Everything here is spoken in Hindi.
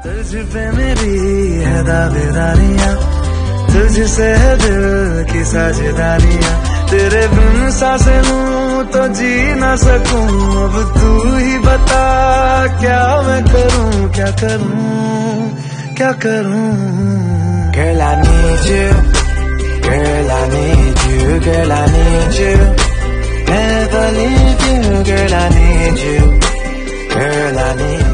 तुझ पे मेरी है दावेदारियां, तुझसे है दिल की साझेदारियां, तेरे बिन सांसें लूं तो जी ना सकूं, अब तू ही बता क्या मैं करूं, क्या करूं, क्या करूं। Girl, I need you, girl, I need you, girl, I need you, never leave you, girl, I need you, girl, I need you.